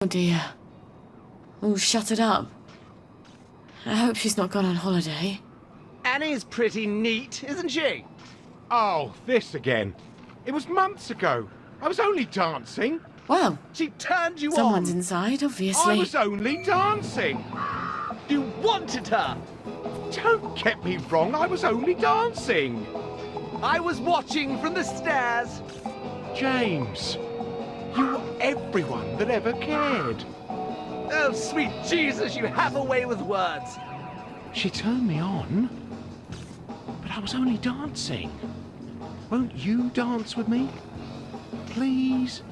Oh dear. Oh, shut it up. I hope she's not gone on holiday. Annie's pretty neat, isn't she? Oh, this again. It was months ago. I was only dancing. Well, She turned you someone's on. inside, I obviously. was only dancing. You wanted her. Don't get me wrong, I was only dancing. I was watching from the stairs. James, you were everyone that ever cared. Oh, sweet Jesus, you have a way with words. She turned me on, but I was only dancing. Won't you dance with me? Please?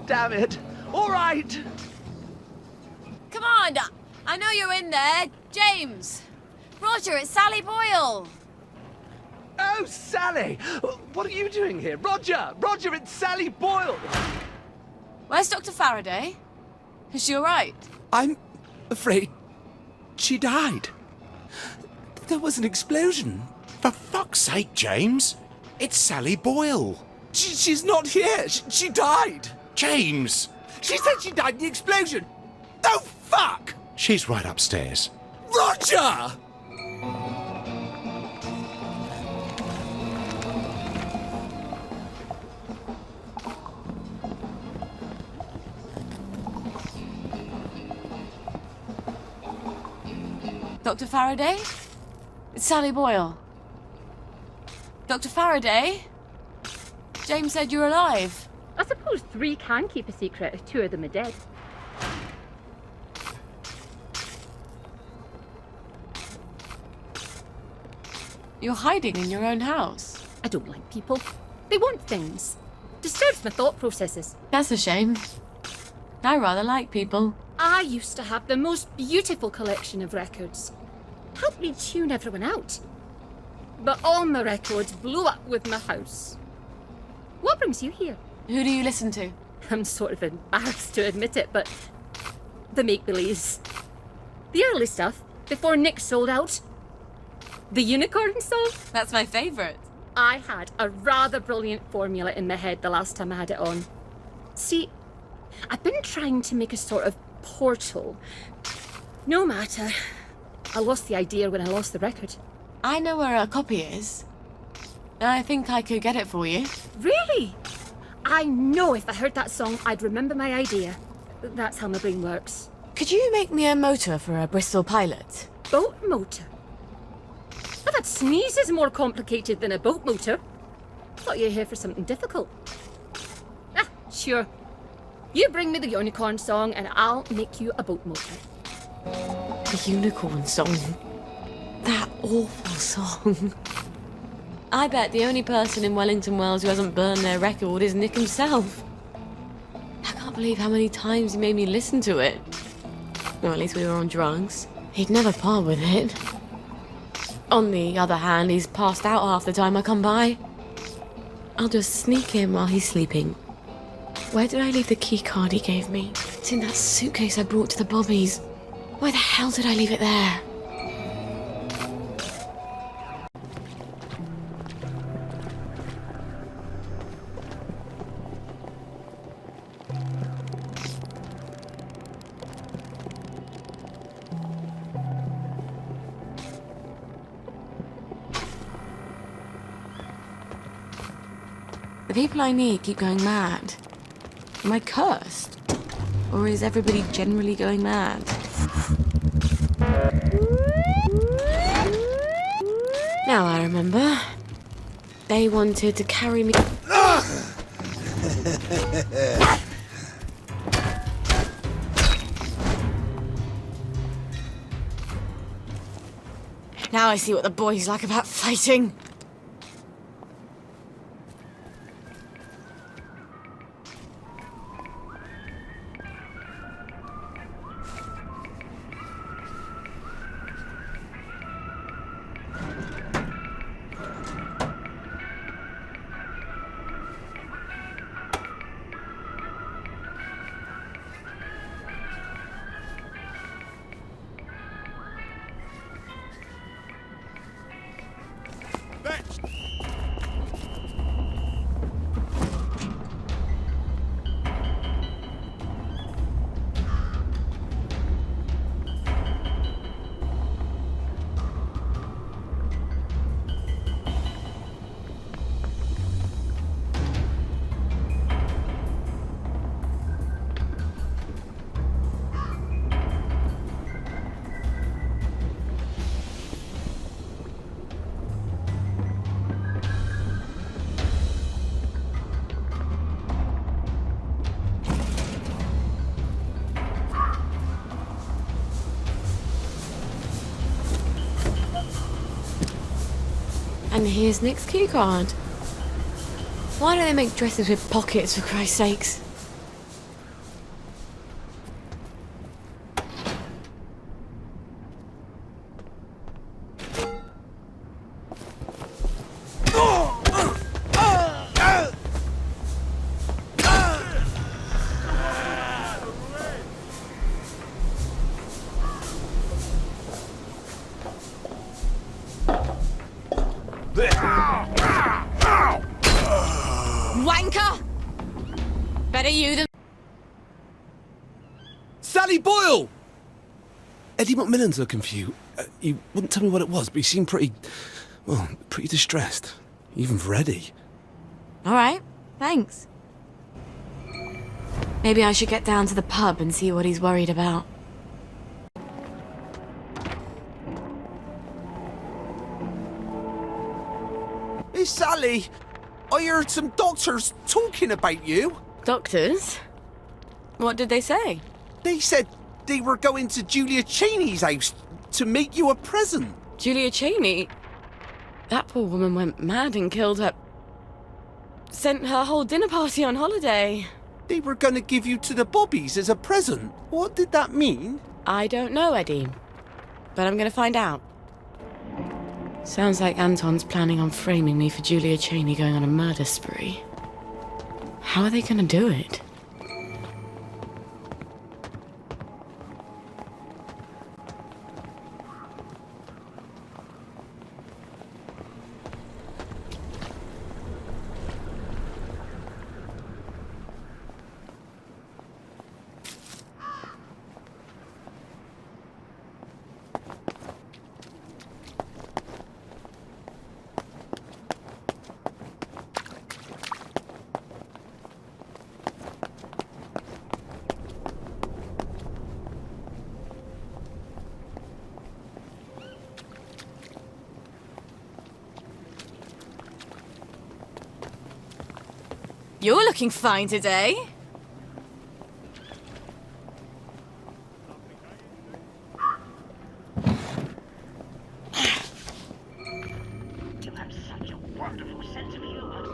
Damn it. All right. Come on! I know you're in there. James! Roger, it's Sally Boyle! Oh, Sally. What are you doing here? Roger! Roger, it's Sally Boyle. Where's Dr. Faraday? Is she alright? I'm afraid she died. There was an explosion. For fuck's sake, James! It's Sally Boyle! She's not here. She died. James! She said she died in the explosion. Oh, fuck! She's right upstairs. Roger! Dr. Faraday? It's Sally Boyle. Dr. Faraday? James said you're alive. I suppose 3 can keep a secret if 2 of them are dead. You're hiding in your own house. I don't like people. They want things. Disturbs my thought processes. That's a shame. I rather like people. I used to have the most beautiful collection of records. Helped me tune everyone out. But all my records blew up with my house. What brings you here? Who do you listen to? I'm sort of embarrassed to admit it, but the make-believes. The early stuff, before Nick sold out. The unicorn song? That's my favourite. I had a rather brilliant formula in my head the last time I had it on. See, I've been trying to make a sort of portal. No matter. I lost the idea when I lost the record. I know where a copy is. I think I could get it for you. Really? I know if I heard that song, I'd remember my idea. That's how my brain works. Could you make me a motor for a Bristol Pilot? Boat motor. I thought sneeze is more complicated than a boat motor. Thought you were here for something difficult. Ah, sure. You bring me the unicorn song and I'll make you a boat motor. The unicorn song. That awful song. I bet the only person in Wellington Wells who hasn't burned their record is Nick himself. I can't believe how many times he made me listen to it. Or at least we were on drugs. He'd never part with it. On the other hand, he's passed out half the time I come by. I'll just sneak in while he's sleeping. Where did I leave the key card he gave me? It's in that suitcase I brought to the Bobbies. Why the hell did I leave it there? The people I need keep going mad. Am I cursed? Or is everybody generally going mad? Now I remember. They wanted to carry me... Now I see what the boys like about fighting. And here's Nick's key card. Why don't they make dresses with pockets, for Christ's sakes? Wanker! Better you than... Sally Boyle! Eddie McMillan's looking for you. You wouldn't tell me what it was, but you seemed pretty distressed. Even for Eddie. All right, thanks. Maybe I should get down to the pub and see what he's worried about. Hey, Sally, I heard some doctors talking about you. Doctors? What did they say? They said they were going to Julia Cheney's house to make you a present. Julia Cheney? That poor woman went mad and killed her... Sent her whole dinner party on holiday. They were going to give you to the Bobbies as a present. What did that mean? I don't know, Eddie. But I'm gonna find out. Sounds like Anton's planning on framing me for Julia Cheney going on a murder spree. How are they gonna do it? You're looking fine today. You have such a wonderful sense of humor.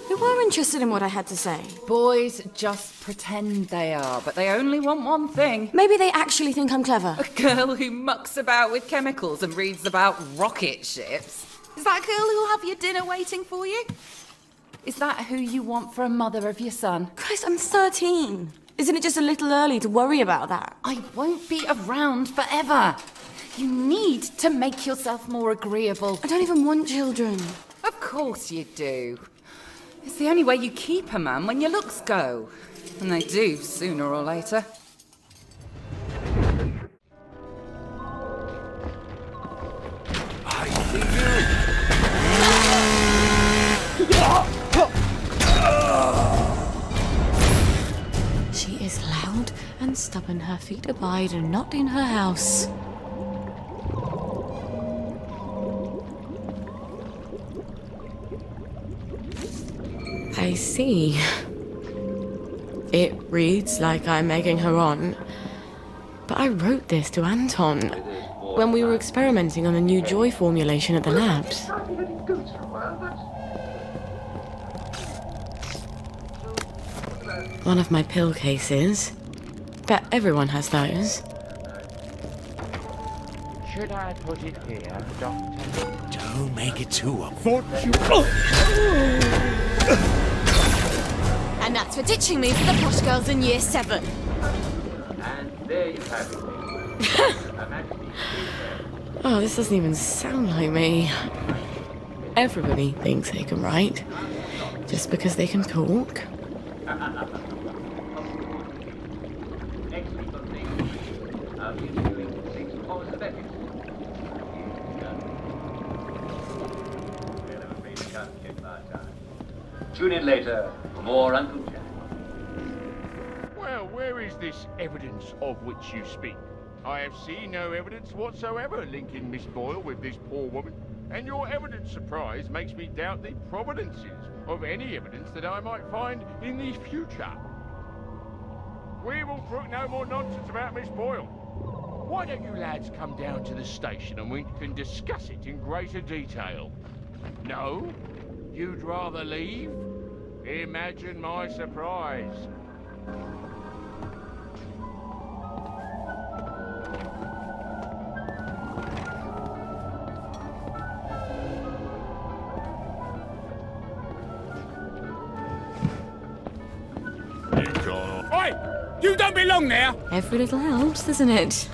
They were interested in what I had to say. Boys just pretend they are, but they only want one thing. Maybe they actually think I'm clever. A girl who mucks about with chemicals and reads about rocket ships. Is that girl who'll have your dinner waiting for you? Is that who you want for a mother of your son? Christ, I'm 13. Isn't it just a little early to worry about that? I won't be around forever. You need to make yourself more agreeable. I don't even want children. Of course you do. It's the only way you keep a man when your looks go. And they do, sooner or later. She is loud and stubborn. Her feet abide and not in her house. I see. It reads like I'm egging her on. But I wrote this to Anton when we were experimenting on a new joy formulation at the labs. One of my pill cases. Bet everyone has those. Should I put it here, Doctor? Don't make it too unfortunate. And that's for ditching me for the posh girls in year 7. And there you have it. Oh, this doesn't even sound like me. Everybody thinks they can write. Just because they can talk. Next week on the I'll be doing 6 cosmetics. tune in later for more Uncle Jack. Well, where is this evidence of which you speak? I have seen no evidence whatsoever linking Miss Boyle with this poor woman, and your evident surprise makes me doubt the providences of any evidence that I might find in the future. We will brook no more nonsense about Miss Boyle. Why don't you lads come down to the station and we can discuss it in greater detail? No? You'd rather leave? Imagine my surprise. Oi! You don't belong there! Every little helps, doesn't it?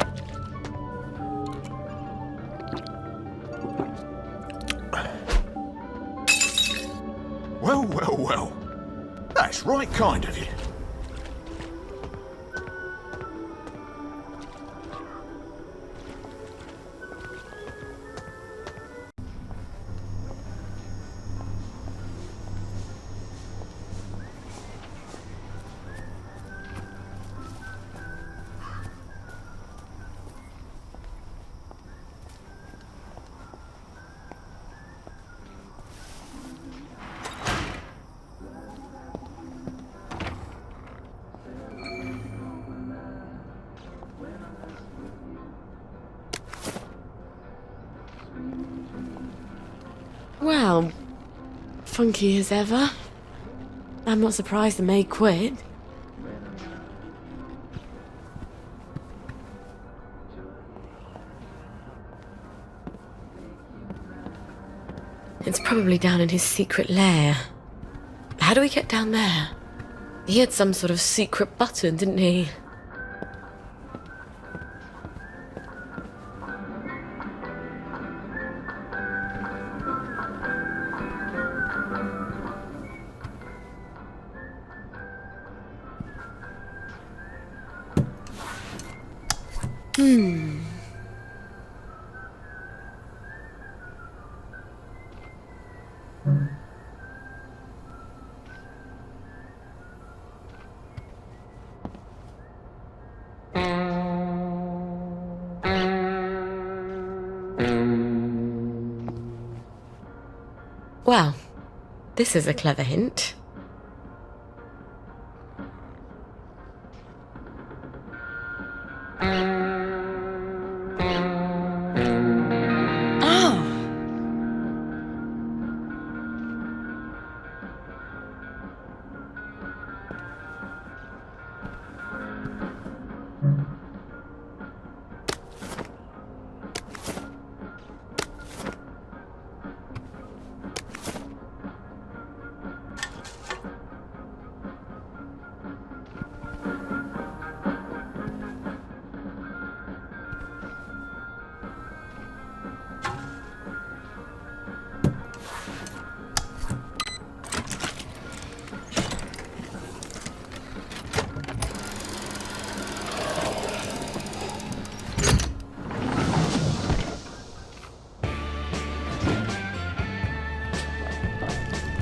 Well, well, well. That's right kind of you. Well, funky as ever. I'm not surprised the maid quit. It's probably down in his secret lair. How do we get down there? He had some sort of secret button, didn't he? Well, this is a clever hint.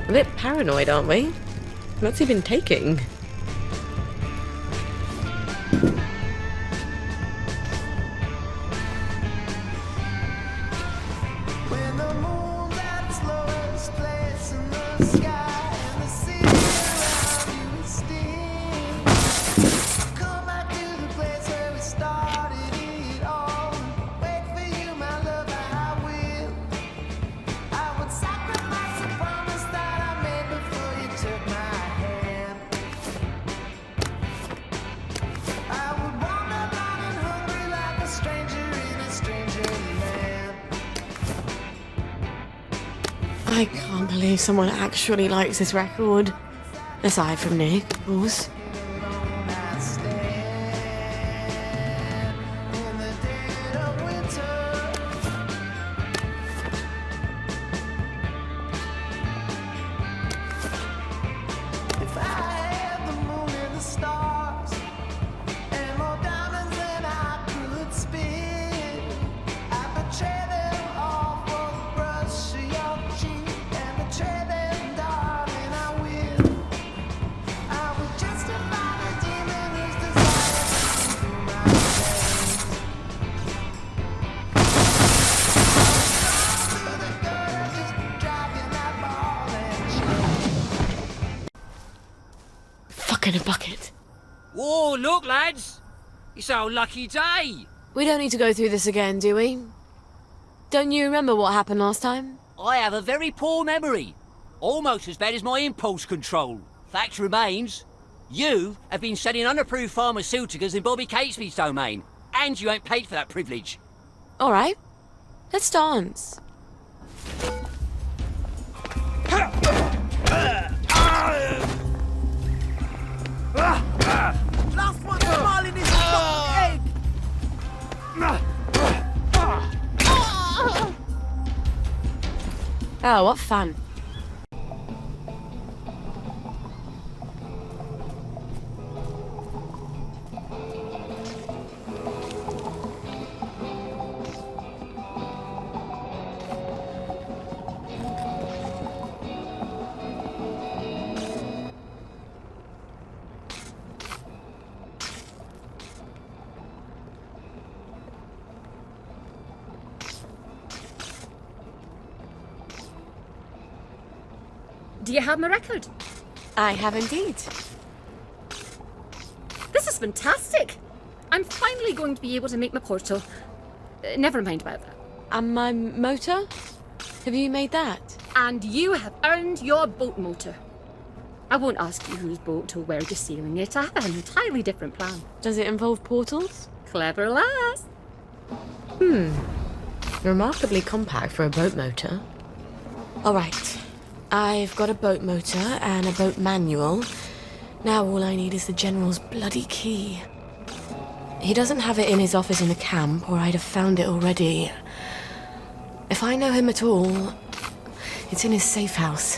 A bit paranoid, aren't we? What's he been taking? I can't believe someone actually likes this record. Aside from Nick, of course. in a bucket. Whoa, look, lads! It's our lucky day! We don't need to go through this again, do we? Don't you remember what happened last time? I have a very poor memory. Almost as bad as my impulse control. Fact remains, you have been selling unapproved pharmaceuticals in Bobby Catesby's domain, and you ain't paid for that privilege. All right, let's dance. Last one smiling is head! Oh, what fun. Do you have my record? I have indeed. This is fantastic. I'm finally going to be able to make my portal. Never mind about that. And my motor? Have you made that? And you have earned your boat motor. I won't ask you whose boat or where you're sailing it. I have an entirely different plan. Does it involve portals? Clever lass. Remarkably compact for a boat motor. All right. I've got a boat motor and a boat manual. Now all I need is the General's bloody key. He doesn't have it in his office in the camp, or I'd have found it already. If I know him at all, it's in his safe house.